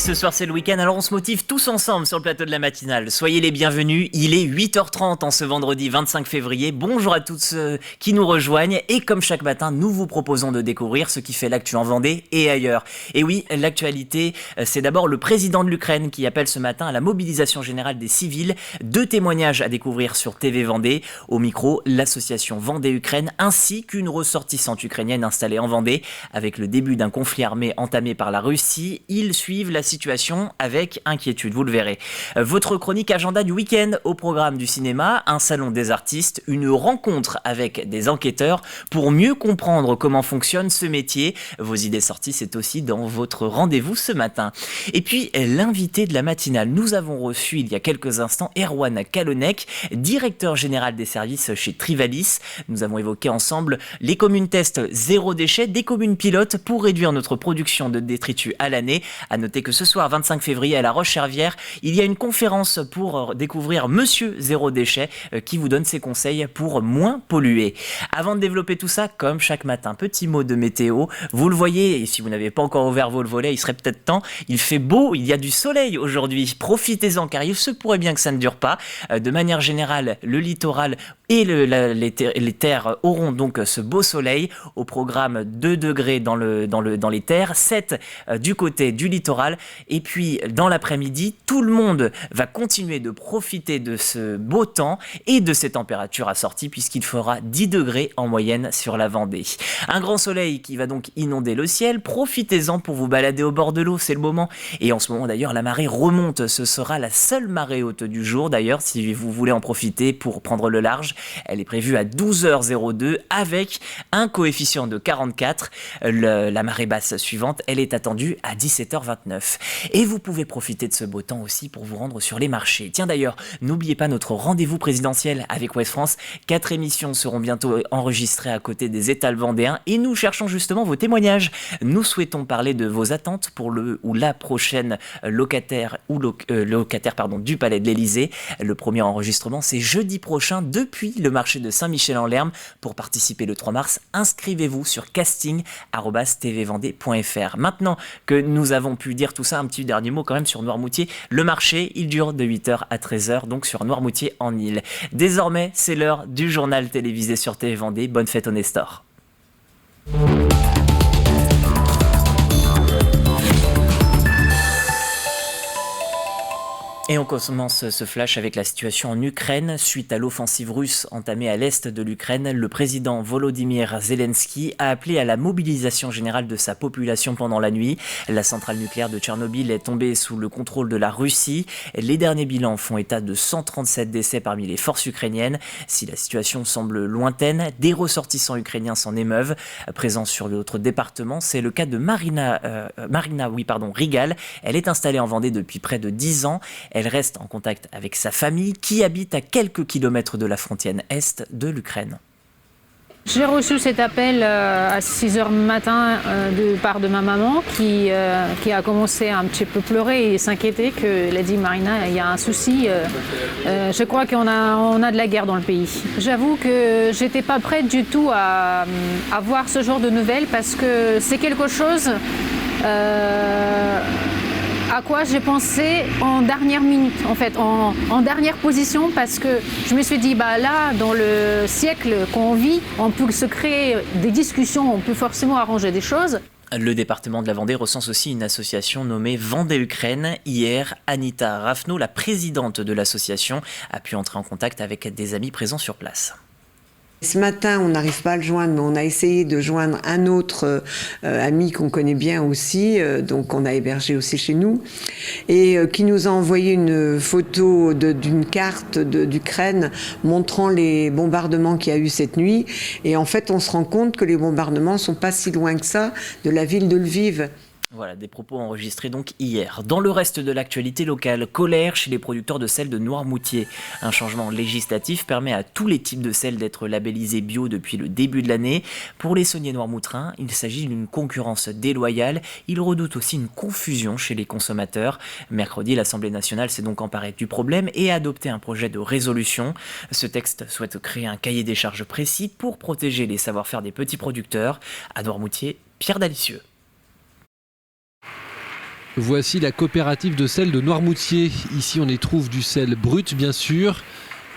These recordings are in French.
Ce soir c'est le week-end, alors on se motive tous ensemble sur le plateau de la matinale. Soyez les bienvenus, il est 8h30 en ce vendredi 25 février. Bonjour à tous ceux qui nous rejoignent et comme chaque matin, nous vous proposons de découvrir ce qui fait l'actu en Vendée et ailleurs. Et oui, l'actualité, c'est d'abord le président de l'Ukraine qui appelle ce matin à la mobilisation générale des civils. 2 témoignages à découvrir sur TV Vendée. Au micro, l'association Vendée-Ukraine ainsi qu'une ressortissante ukrainienne installée en Vendée. Avec le début d'un conflit armé entamé par la Russie, ils suivent la situation avec inquiétude, vous le verrez. Votre chronique agenda du week-end au programme du cinéma, un salon des artistes, une rencontre avec des enquêteurs pour mieux comprendre comment fonctionne ce métier. Vos idées sorties, c'est aussi dans votre rendez-vous ce matin. Et puis, l'invité de la matinale, nous avons reçu il y a quelques instants Erwan Kalonec, directeur général des services chez Trivalis. Nous avons évoqué ensemble les communes test zéro déchet, des communes pilotes pour réduire notre production de détritus à l'année. À noter que ce soir, 25 février, à La Roche-Chervière, il y a une conférence pour découvrir Monsieur Zéro Déchet qui vous donne ses conseils pour moins polluer. Avant de développer tout ça, comme chaque matin, petit mot de météo. Vous le voyez, et si vous n'avez pas encore ouvert vos volets, il serait peut-être temps. Il fait beau, il y a du soleil aujourd'hui. Profitez-en car il se pourrait bien que ça ne dure pas. De manière générale, le littoral et les terres auront donc ce beau soleil. Au programme 2 degrés dans les terres, 7 du côté du littoral. Et puis, dans l'après-midi, tout le monde va continuer de profiter de ce beau temps et de ces températures assorties puisqu'il fera 10 degrés en moyenne sur la Vendée. Un grand soleil qui va donc inonder le ciel. Profitez-en pour vous balader au bord de l'eau, c'est le moment. Et en ce moment, d'ailleurs, la marée remonte. Ce sera la seule marée haute du jour. D'ailleurs, si vous voulez en profiter pour prendre le large, elle est prévue à 12h02 avec un coefficient de 44. La marée basse suivante, elle est attendue à 17h29. Et vous pouvez profiter de ce beau temps aussi pour vous rendre sur les marchés. Tiens d'ailleurs, n'oubliez pas notre rendez-vous présidentiel avec Ouest France. 4 émissions seront bientôt enregistrées à côté des étals vendéens et nous cherchons justement vos témoignages. Nous souhaitons parler de vos attentes pour le ou la prochaine locataire du Palais de l'Élysée. Le premier enregistrement, c'est jeudi prochain depuis le marché de Saint-Michel-en-Lerme. Pour participer le 3 mars, inscrivez-vous sur casting@tvvendée.fr. Maintenant que nous avons pu dire tout ça, un petit dernier mot quand même sur Noirmoutier. Le marché, il dure de 8h à 13h, donc sur Noirmoutier en Île. Désormais, c'est l'heure du journal télévisé sur TV Vendée. Bonne fête au Nestor. Et on commence ce flash avec la situation en Ukraine. Suite à l'offensive russe entamée à l'est de l'Ukraine, le président Volodymyr Zelensky a appelé à la mobilisation générale de sa population pendant la nuit. La centrale nucléaire de Tchernobyl est tombée sous le contrôle de la Russie. Les derniers bilans font état de 137 décès parmi les forces ukrainiennes. Si la situation semble lointaine, des ressortissants ukrainiens s'en émeuvent. Présents sur l'autre département, c'est le cas de Marina Rigal. Elle est installée en Vendée depuis près de 10 ans. Elle reste en contact avec sa famille qui habite à quelques kilomètres de la frontière est de l'Ukraine. J'ai reçu cet appel à 6h du matin de part de ma maman qui a commencé à un petit peu pleurer et s'inquiéter. Elle a dit « Marina, il y a un souci, je crois qu'on a de la guerre dans le pays ». J'avoue que j'étais pas prête du tout à voir ce genre de nouvelles parce que c'est quelque chose à quoi j'ai pensé en dernière minute, en fait, en dernière position, parce que je me suis dit, là, dans le siècle qu'on vit, on peut se créer des discussions, on peut forcément arranger des choses. Le département de la Vendée recense aussi une association nommée Vendée-Ukraine. Hier, Anita Rafno, la présidente de l'association, a pu entrer en contact avec des amis présents sur place. Ce matin, on n'arrive pas à le joindre, mais on a essayé de joindre un autre ami qu'on connaît bien aussi, donc on a hébergé aussi chez nous, et qui nous a envoyé une photo d'une carte d'Ukraine montrant les bombardements qu'il y a eu cette nuit. Et en fait, on se rend compte que les bombardements ne sont pas si loin que ça de la ville de Lviv. Voilà, des propos enregistrés donc hier. Dans le reste de l'actualité locale, colère chez les producteurs de sel de Noirmoutier. Un changement législatif permet à tous les types de sel d'être labellisés bio depuis le début de l'année. Pour les sauniers noirmoutrins, il s'agit d'une concurrence déloyale. Ils redoutent aussi une confusion chez les consommateurs. Mercredi, l'Assemblée nationale s'est donc emparée du problème et a adopté un projet de résolution. Ce texte souhaite créer un cahier des charges précis pour protéger les savoir-faire des petits producteurs. À Noirmoutier, Pierre Dalicieux. Voici la coopérative de sel de Noirmoutier. Ici, on y trouve du sel brut, bien sûr,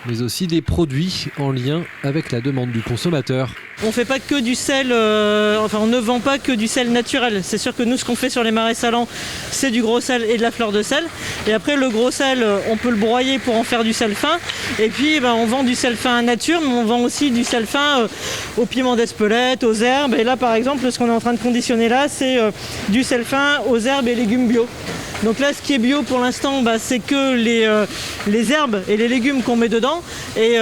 mais aussi des produits en lien avec la demande du consommateur. On fait pas que du sel, on ne vend pas que du sel naturel. C'est sûr que nous, ce qu'on fait sur les marais salants, c'est du gros sel et de la fleur de sel. Et après, le gros sel, on peut le broyer pour en faire du sel fin. Et puis, on vend du sel fin à nature, mais on vend aussi du sel fin aux piments d'Espelette, aux herbes. Et là, par exemple, ce qu'on est en train de conditionner là, c'est du sel fin aux herbes et légumes bio. Donc là, ce qui est bio pour l'instant, c'est que les herbes et les légumes qu'on met dedans. Et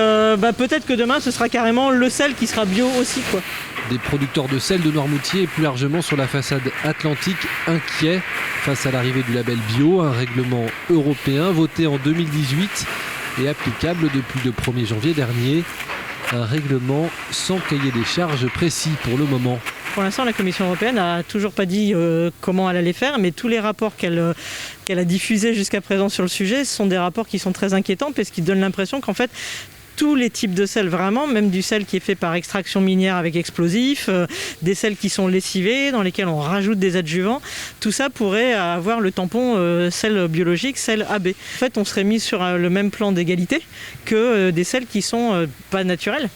peut-être que demain, ce sera carrément le sel qui sera bio aussi, quoi. Des producteurs de sel de Noirmoutier et plus largement sur la façade atlantique inquiets face à l'arrivée du label bio, un règlement européen voté en 2018 et applicable depuis le 1er janvier dernier. Un règlement sans cahier des charges précis pour le moment. Pour l'instant, la Commission européenne n'a toujours pas dit comment elle allait faire, mais tous les rapports qu'elle a diffusés jusqu'à présent sur le sujet, ce sont des rapports qui sont très inquiétants parce qu'ils donnent l'impression qu'en fait, tous les types de sel, vraiment, même du sel qui est fait par extraction minière avec explosifs, des sels qui sont lessivés, dans lesquels on rajoute des adjuvants, tout ça pourrait avoir le tampon sel biologique, sel AB. En fait, on serait mis sur le même plan d'égalité que des sels qui sont pas naturels.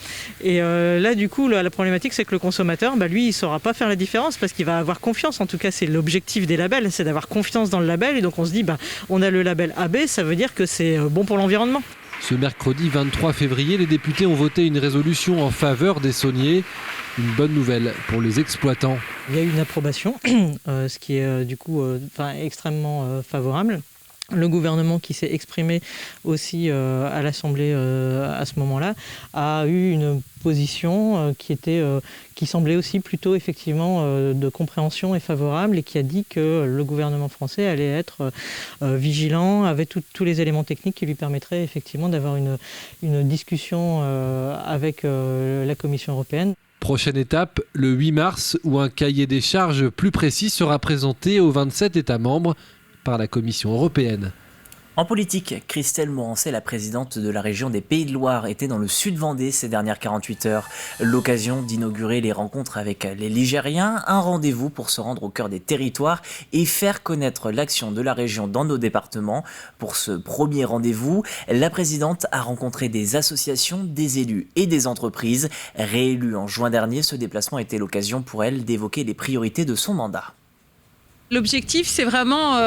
Et là, du coup, la problématique, c'est que le consommateur, lui, il ne saura pas faire la différence parce qu'il va avoir confiance. En tout cas, c'est l'objectif des labels, c'est d'avoir confiance dans le label. Et donc, on se dit, on a le label AB, ça veut dire que c'est bon pour l'environnement. Ce mercredi 23 février, les députés ont voté une résolution en faveur des sauniers. Une bonne nouvelle pour les exploitants. Il y a eu une approbation, ce qui est du coup extrêmement favorable. Le gouvernement qui s'est exprimé aussi à l'Assemblée à ce moment-là a eu une position qui semblait aussi plutôt effectivement de compréhension et favorable et qui a dit que le gouvernement français allait être vigilant avec tous les éléments techniques qui lui permettraient effectivement d'avoir une discussion avec la Commission européenne. Prochaine étape, le 8 mars, où un cahier des charges plus précis sera présenté aux 27 États membres par la Commission européenne. En politique, Christelle Morancet, la présidente de la région des Pays de Loire, était dans le sud Vendée ces dernières 48 heures. L'occasion d'inaugurer les rencontres avec les Ligériens, un rendez-vous pour se rendre au cœur des territoires et faire connaître l'action de la région dans nos départements. Pour ce premier rendez-vous, la présidente a rencontré des associations, des élus et des entreprises. Réélue en juin dernier, ce déplacement était l'occasion pour elle d'évoquer les priorités de son mandat. L'objectif, c'est vraiment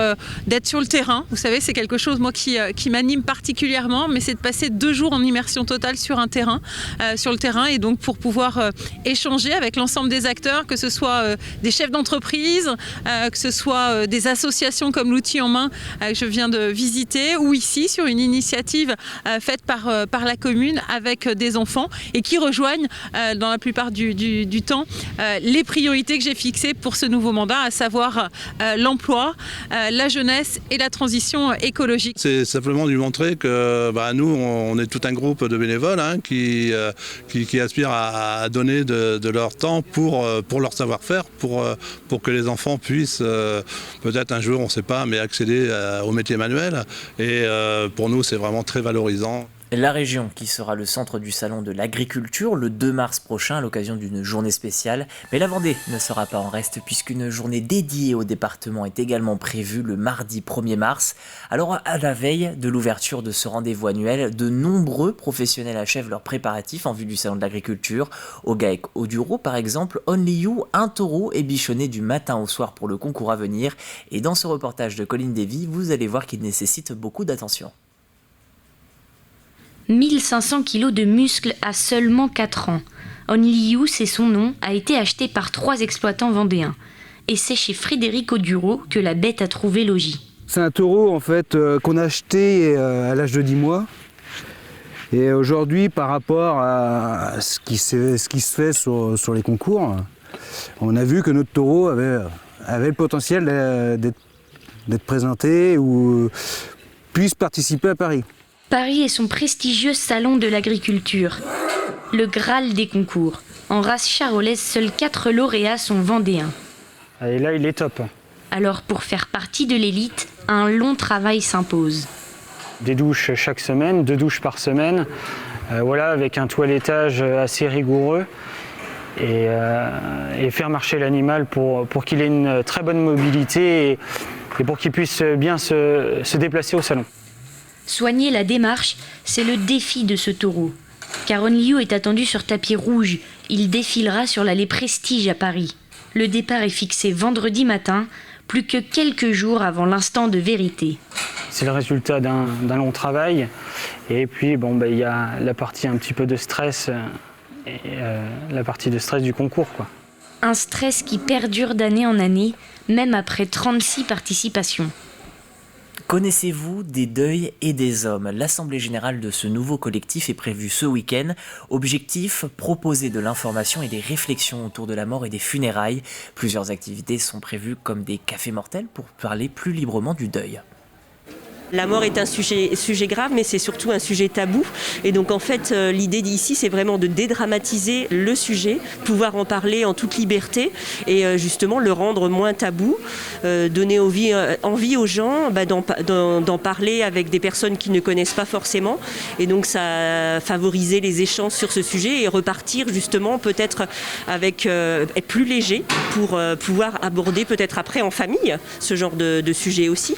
d'être sur le terrain. Vous savez, c'est quelque chose moi qui m'anime particulièrement, mais c'est de passer 2 jours en immersion totale sur le terrain, et donc pour pouvoir échanger avec l'ensemble des acteurs, que ce soit des chefs d'entreprise, que ce soit des associations comme l'outil en main que je viens de visiter, ou ici sur une initiative faite par la commune avec des enfants et qui rejoignent dans la plupart du temps les priorités que j'ai fixées pour ce nouveau mandat, à savoir l'emploi, la jeunesse et la transition écologique. C'est simplement lui montrer que nous, on est tout un groupe de bénévoles qui aspirent à donner de leur temps pour leur savoir-faire, pour que les enfants puissent peut-être un jour, on ne sait pas, mais accéder au métier manuel. Et pour nous, c'est vraiment très valorisant. La région qui sera le centre du salon de l'agriculture le 2 mars prochain à l'occasion d'une journée spéciale. Mais la Vendée ne sera pas en reste puisqu'une journée dédiée au département est également prévue le mardi 1er mars. Alors à la veille de l'ouverture de ce rendez-vous annuel, de nombreux professionnels achèvent leurs préparatifs en vue du salon de l'agriculture. Au GAEC Audureau par exemple, Only You, un taureau est bichonné du matin au soir pour le concours à venir. Et dans ce reportage de Colline Davy, vous allez voir qu'il nécessite beaucoup d'attention. 1500 kilos de muscles à seulement 4 ans. Only You, c'est son nom, a été acheté par 3 exploitants vendéens. Et c'est chez Frédéric Audureau que la bête a trouvé logis. C'est un taureau en fait qu'on a acheté à l'âge de 10 mois. Et aujourd'hui, par rapport à ce qui se fait sur les concours, on a vu que notre taureau avait avait le potentiel d'être présenté ou puisse participer à Paris. Paris est son prestigieux salon de l'agriculture, le Graal des concours. En race charolaise, seuls 4 lauréats sont vendéens. Et là, il est top. Alors pour faire partie de l'élite, un long travail s'impose. Des douches chaque semaine, 2 douches par semaine, avec un toilettage assez rigoureux et faire marcher l'animal pour qu'il ait une très bonne mobilité et pour qu'il puisse bien se déplacer au salon. Soigner la démarche, c'est le défi de ce taureau. Caron Liu est attendu sur tapis rouge. Il défilera sur l'allée Prestige à Paris. Le départ est fixé vendredi matin, plus que quelques jours avant l'instant de vérité. C'est le résultat d'un long travail. Et puis, il y a la partie un petit peu de stress, la partie de stress du concours, quoi. Un stress qui perdure d'année en année, même après 36 participations. Connaissez-vous des deuils et des hommes? L'assemblée générale de ce nouveau collectif est prévue ce week-end. Objectif, proposer de l'information et des réflexions autour de la mort et des funérailles. Plusieurs activités sont prévues comme des cafés mortels pour parler plus librement du deuil. La mort est un sujet grave, mais c'est surtout un sujet tabou. Et donc en fait, l'idée d'ici, c'est vraiment de dédramatiser le sujet, pouvoir en parler en toute liberté et justement le rendre moins tabou, donner envie aux gens d'en parler avec des personnes qui ne connaissent pas forcément. Et donc ça favoriser les échanges sur ce sujet et repartir justement peut-être avec être plus léger pour pouvoir aborder peut-être après en famille ce genre de sujet aussi.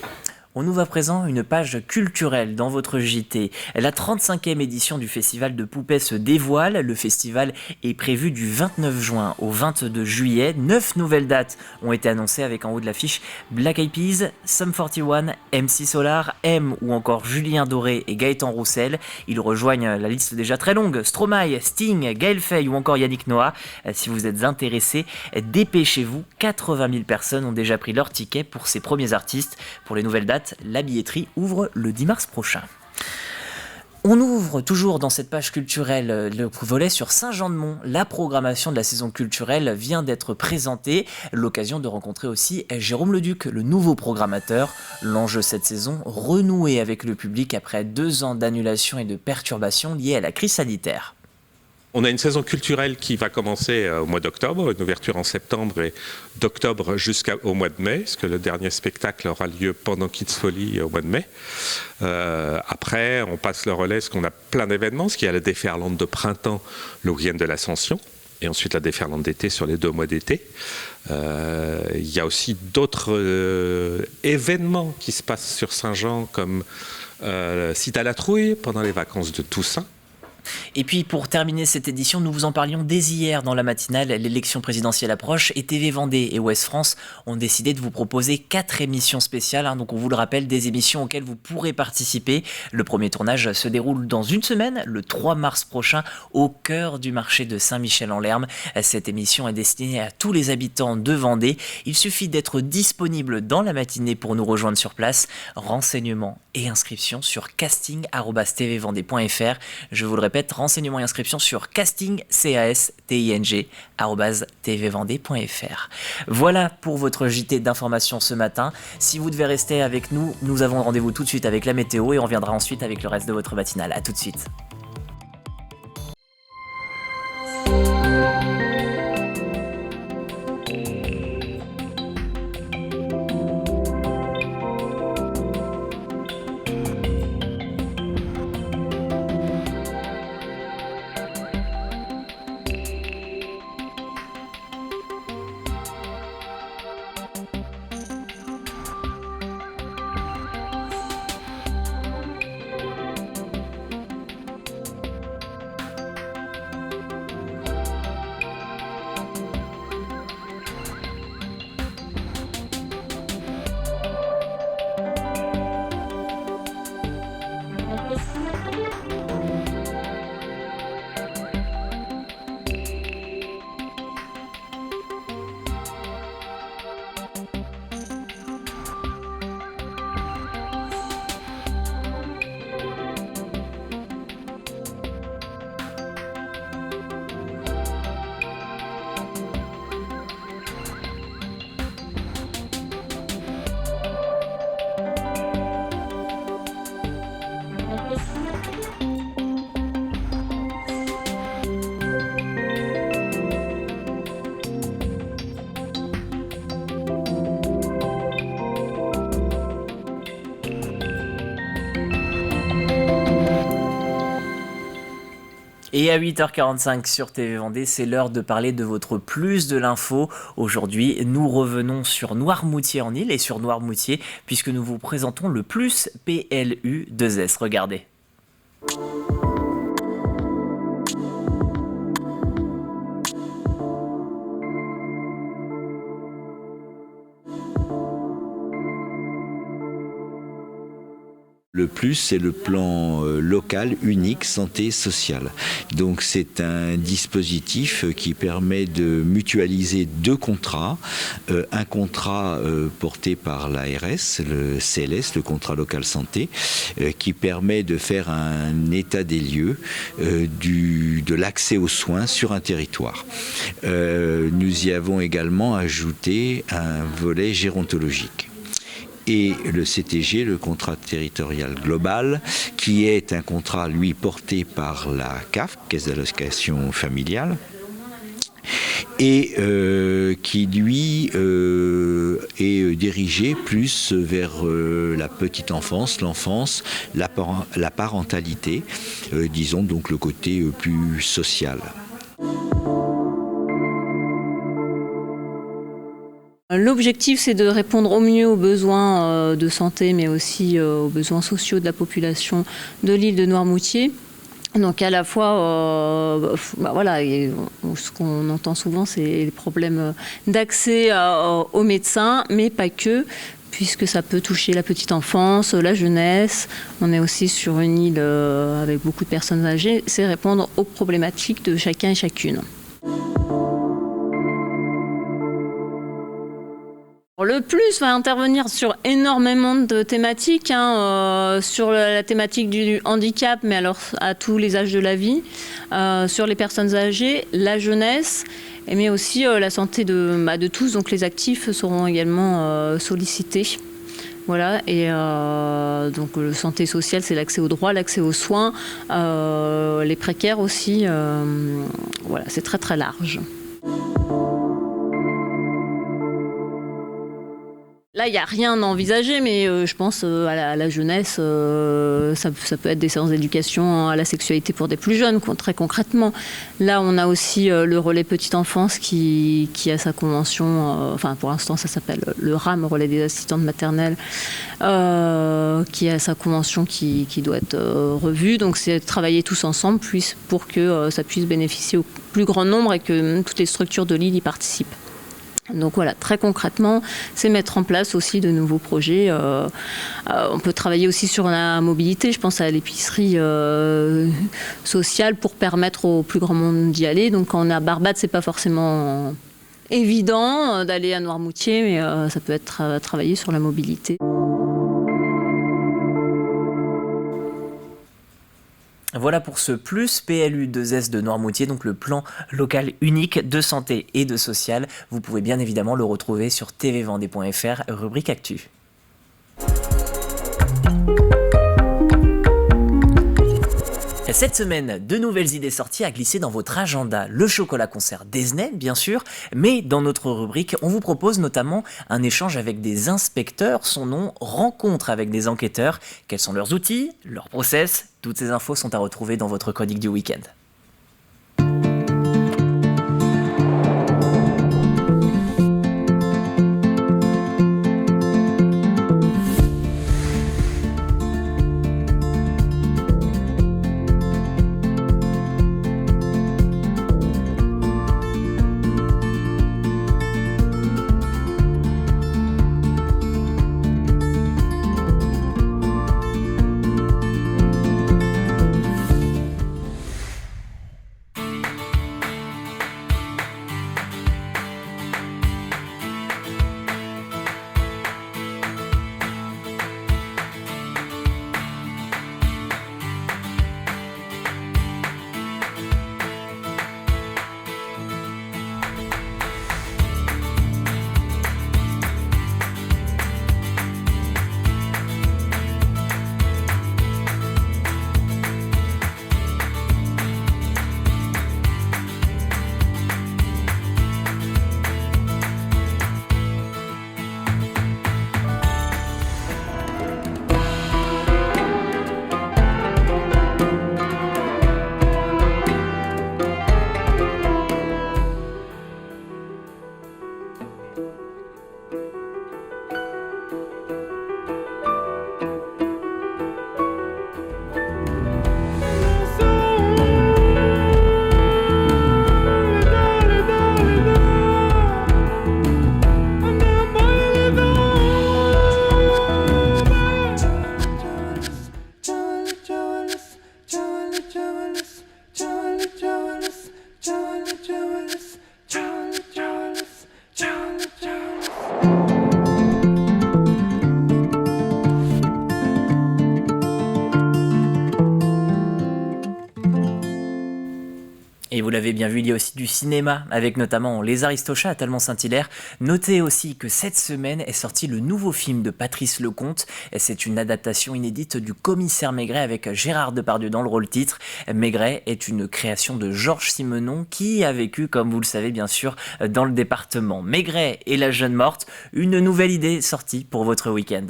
On ouvre à présent une page culturelle dans votre JT. La 35e édition du Festival de Poupées se dévoile. Le festival est prévu du 29 juin au 22 juillet. 9 nouvelles dates ont été annoncées avec en haut de l'affiche Black Eyed Peas, Sum 41, MC Solar, M ou encore Julien Doré et Gaëtan Roussel. Ils rejoignent la liste déjà très longue. Stromae, Sting, Gaël Faye ou encore Yannick Noah. Si vous êtes intéressés, dépêchez-vous. 80 000 personnes ont déjà pris leur ticket pour ces premiers artistes. Pour les nouvelles dates, la billetterie ouvre le 10 mars prochain. On ouvre toujours dans cette page culturelle le volet sur Saint-Jean-de-Mont. La programmation de la saison culturelle vient d'être présentée. L'occasion de rencontrer aussi Jérôme Leduc, le nouveau programmateur. L'enjeu cette saison, renouer avec le public après 2 ans d'annulation et de perturbations liées à la crise sanitaire. On a une saison culturelle qui va commencer au mois d'octobre, une ouverture en septembre et d'octobre jusqu'au mois de mai, parce que le dernier spectacle aura lieu pendant Kids Folie au mois de mai. Après, on passe le relais, parce qu'on a plein d'événements, parce qu'il y a la déferlante de printemps, le week-end de l'Ascension, et ensuite la déferlante d'été sur les 2 mois d'été. Il y a aussi d'autres événements qui se passent sur Saint-Jean, comme Site à la Trouille pendant les vacances de Toussaint. Et puis pour terminer cette édition, nous vous en parlions dès hier dans la matinale, l'élection présidentielle approche et TV Vendée et Ouest France ont décidé de vous proposer 4 émissions spéciales, donc on vous le rappelle, des émissions auxquelles vous pourrez participer. Le premier tournage se déroule dans une semaine, le 3 mars prochain, au cœur du marché de Saint-Michel-en-Lerme. Cette émission est destinée à tous les habitants de Vendée. Il suffit d'être disponible dans la matinée pour nous rejoindre sur place. Renseignements et inscriptions sur casting@tvvendée.fr. Je vous le répète, renseignements et inscriptions sur casting@tvvendée.fr. Voilà pour votre JT d'information ce matin. Si vous devez rester avec nous, nous avons rendez-vous tout de suite avec la météo et on reviendra ensuite avec le reste de votre matinale. À tout de suite. Et à 8h45 sur TV Vendée, c'est l'heure de parler de votre plus de l'info. Aujourd'hui, nous revenons sur Noirmoutier-en-Île et sur Noirmoutier, puisque nous vous présentons le plus PLU2S. Regardez. Le plus, c'est le plan local unique santé sociale. Donc c'est un dispositif qui permet de mutualiser 2 contrats. Un contrat porté par l'ARS, le CLS, le contrat local santé, qui permet de faire un état des lieux de l'accès aux soins sur un territoire. Nous y avons également ajouté un volet gérontologique. Et le CTG, le contrat territorial global, qui est un contrat, lui, porté par la CAF, Caisse d'allocation familiale, et qui, lui, est dirigé plus vers la petite enfance, l'enfance, la parentalité, disons donc le côté plus social. L'objectif, c'est de répondre au mieux aux besoins de santé, mais aussi aux besoins sociaux de la population de l'île de Noirmoutier. Donc à la fois, ce qu'on entend souvent, c'est les problèmes d'accès aux médecins, mais pas que, puisque ça peut toucher la petite enfance, la jeunesse. On est aussi sur une île avec beaucoup de personnes âgées. C'est répondre aux problématiques de chacun et chacune. Le plus va intervenir sur énormément de thématiques, sur la thématique du handicap, mais alors à tous les âges de la vie, sur les personnes âgées, la jeunesse, mais aussi la santé de tous, donc les actifs seront également sollicités. Voilà, et donc la santé sociale, c'est l'accès aux droits, l'accès aux soins, les précaires aussi, voilà, c'est très très large. Là, il n'y a rien à envisager, mais je pense à la jeunesse, ça peut être des séances d'éducation à la sexualité pour des plus jeunes, très concrètement. Là, on a aussi le relais petite enfance qui a sa convention, pour l'instant, ça s'appelle le RAM, relais des assistantes maternelles, qui a sa convention qui doit être revue. Donc, c'est travailler tous ensemble pour que ça puisse bénéficier au plus grand nombre et que toutes les structures de l'île y participent. Donc voilà, très concrètement, c'est mettre en place aussi de nouveaux projets. On peut travailler aussi sur la mobilité, je pense à l'épicerie sociale pour permettre au plus grand monde d'y aller. Donc quand on est à Barbade, c'est pas forcément évident d'aller à Noirmoutier, mais ça peut être travailler sur la mobilité. Voilà pour ce plus PLU2S de Noirmoutier, donc le plan local unique de santé et de social. Vous pouvez bien évidemment le retrouver sur tvvendée.fr, rubrique Actu. Cette semaine, de nouvelles idées sorties à glisser dans votre agenda. Le chocolat concert Disney, bien sûr, mais dans notre rubrique, on vous propose notamment un échange avec des inspecteurs, son nom, rencontre avec des enquêteurs. Quels sont leurs outils, leurs process? Toutes ces infos sont à retrouver dans votre chronique du week-end. l'avez bien vu, il y a aussi du cinéma, avec notamment Les Aristochats à Talmont-Saint-Hilaire. Notez aussi que cette semaine est sorti le nouveau film de Patrice Lecomte. C'est une adaptation inédite du Commissaire Maigret avec Gérard Depardieu dans le rôle titre. Maigret est une création de Georges Simenon qui a vécu, comme vous le savez bien sûr, dans le département. Maigret et la jeune morte, une nouvelle idée sortie pour votre week-end.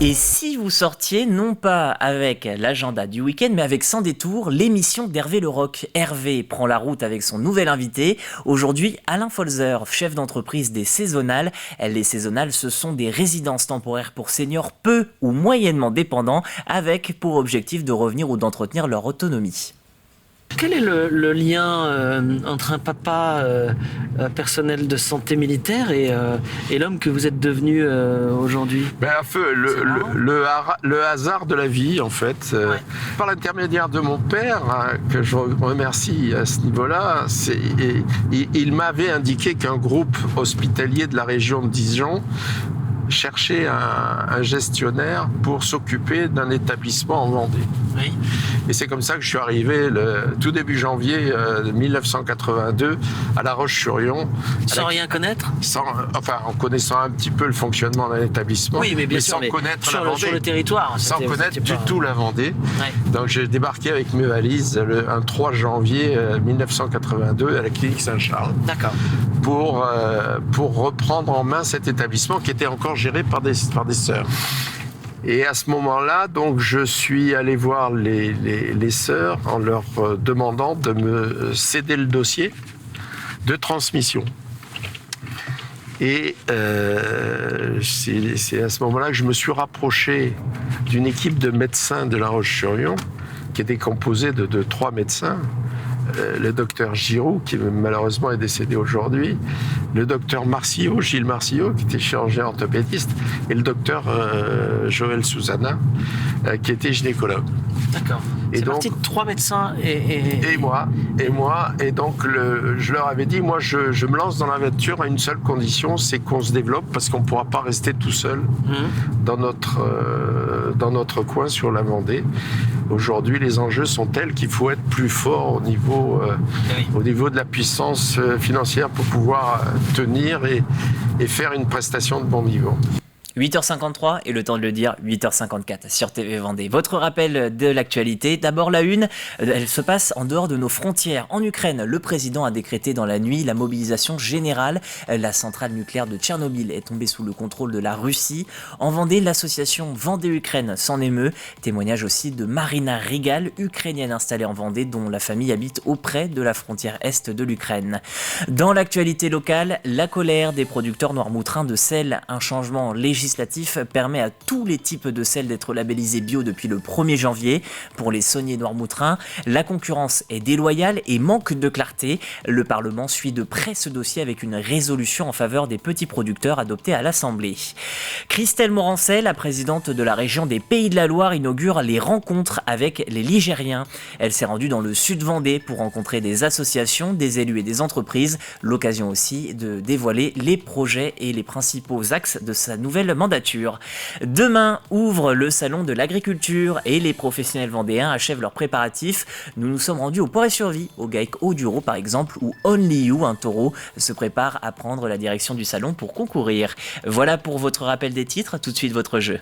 Et si vous sortiez, non pas avec l'agenda du week-end, mais avec Sans détour, l'émission d'Hervé Le Roc. Hervé prend la route avec son nouvel invité. Aujourd'hui, Alain Folzer, chef d'entreprise des Saisonnales. Les Saisonnales, ce sont des résidences temporaires pour seniors peu ou moyennement dépendants, avec pour objectif de revenir ou d'entretenir leur autonomie. Quel est le lien entre un papa personnel de santé militaire et l'homme que vous êtes devenu aujourd'hui? Le hasard de la vie, en fait. Par l'intermédiaire de mon père, que je remercie à ce niveau-là, il m'avait indiqué qu'un groupe hospitalier de la région de Dijon chercher un gestionnaire pour s'occuper d'un établissement en Vendée. Oui. Et c'est comme ça que je suis arrivé tout début janvier 1982 à La Roche-sur-Yon. Sans rien connaître ? En connaissant un petit peu le fonctionnement d'un établissement, oui, mais sans connaître la Vendée. Sur le territoire. Sans connaître du tout la Vendée. Ouais. Donc j'ai débarqué avec mes valises un 3 janvier 1982 à la clinique Saint-Charles. D'accord. Pour reprendre en main cet établissement qui était encore géré par des sœurs. Et à ce moment-là, donc, je suis allé voir les sœurs en leur demandant de me céder le dossier de transmission. Et c'est à ce moment-là que je me suis rapproché d'une équipe de médecins de La Roche-sur-Yon qui était composée de 3 médecins. Le docteur Giroux, qui malheureusement est décédé aujourd'hui, le docteur Marcillot, Gilles Marcillot, qui était chirurgien orthopédiste, et le docteur Joël Souzana, qui était gynécologue. D'accord. C'est parti de 3 médecins et moi. Et donc, je leur avais dit, moi, je me lance dans l'aventure à une seule condition, c'est qu'on se développe, parce qu'on ne pourra pas rester tout seul dans notre coin sur la Vendée. Aujourd'hui, les enjeux sont tels qu'il faut être plus fort au niveau de la puissance financière pour pouvoir tenir et faire une prestation de bon niveau. 8h53 et le temps de le dire, 8h54 sur TV Vendée. Votre rappel de l'actualité, d'abord la une, elle se passe en dehors de nos frontières. En Ukraine, le président a décrété dans la nuit la mobilisation générale. La centrale nucléaire de Tchernobyl est tombée sous le contrôle de la Russie. En Vendée, l'association Vendée-Ukraine s'en émeut. Témoignage aussi de Marina Rigal, ukrainienne installée en Vendée, dont la famille habite auprès de la frontière est de l'Ukraine. Dans l'actualité locale, la colère des producteurs noirmoutrins de sel, un changement législatif permet à tous les types de sel d'être labellisés bio depuis le 1er janvier. Pour les sauniers noirmoutrins, la concurrence est déloyale et manque de clarté. Le Parlement suit de près ce dossier avec une résolution en faveur des petits producteurs adoptée à l'Assemblée. Christelle Morancet, la présidente de la région des Pays de la Loire, inaugure les rencontres avec les Ligériens. Elle s'est rendue dans le sud Vendée pour rencontrer des associations, des élus et des entreprises. L'occasion aussi de dévoiler les projets et les principaux axes de sa nouvelle mandature. Demain ouvre le salon de l'agriculture et les professionnels vendéens achèvent leurs préparatifs. Nous nous sommes rendus au Port-et-Survie, au GAEC Haut-du-Rau par exemple, où Only You, un taureau, se prépare à prendre la direction du salon pour concourir. Voilà pour votre rappel des titres, tout de suite votre jeu.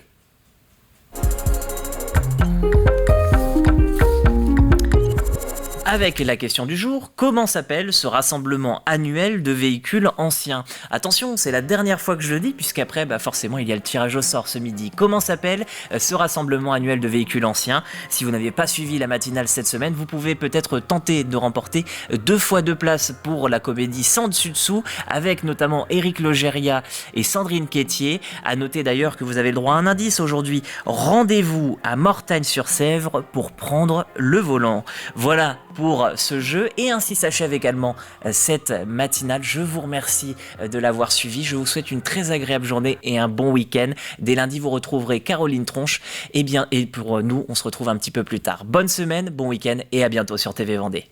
Avec la question du jour, comment s'appelle ce rassemblement annuel de véhicules anciens ? Attention, c'est la dernière fois que je le dis, puisqu'après, forcément, il y a le tirage au sort ce midi. Comment s'appelle ce rassemblement annuel de véhicules anciens ? Si vous n'avez pas suivi la matinale cette semaine, vous pouvez peut-être tenter de remporter 2 fois 2 places pour la comédie Sans dessus-dessous, avec notamment Éric Logéria et Sandrine Quétier. À noter d'ailleurs que vous avez le droit à un indice aujourd'hui. Rendez-vous à Mortagne-sur-Sèvre pour prendre le volant. Voilà pour ce jeu, et ainsi s'achève également cette matinale. Je vous remercie de l'avoir suivi, je vous souhaite une très agréable journée et un bon week-end. Dès lundi vous retrouverez Caroline Tronche, et pour nous on se retrouve un petit peu plus tard. Bonne semaine, bon week-end et à bientôt sur TV Vendée.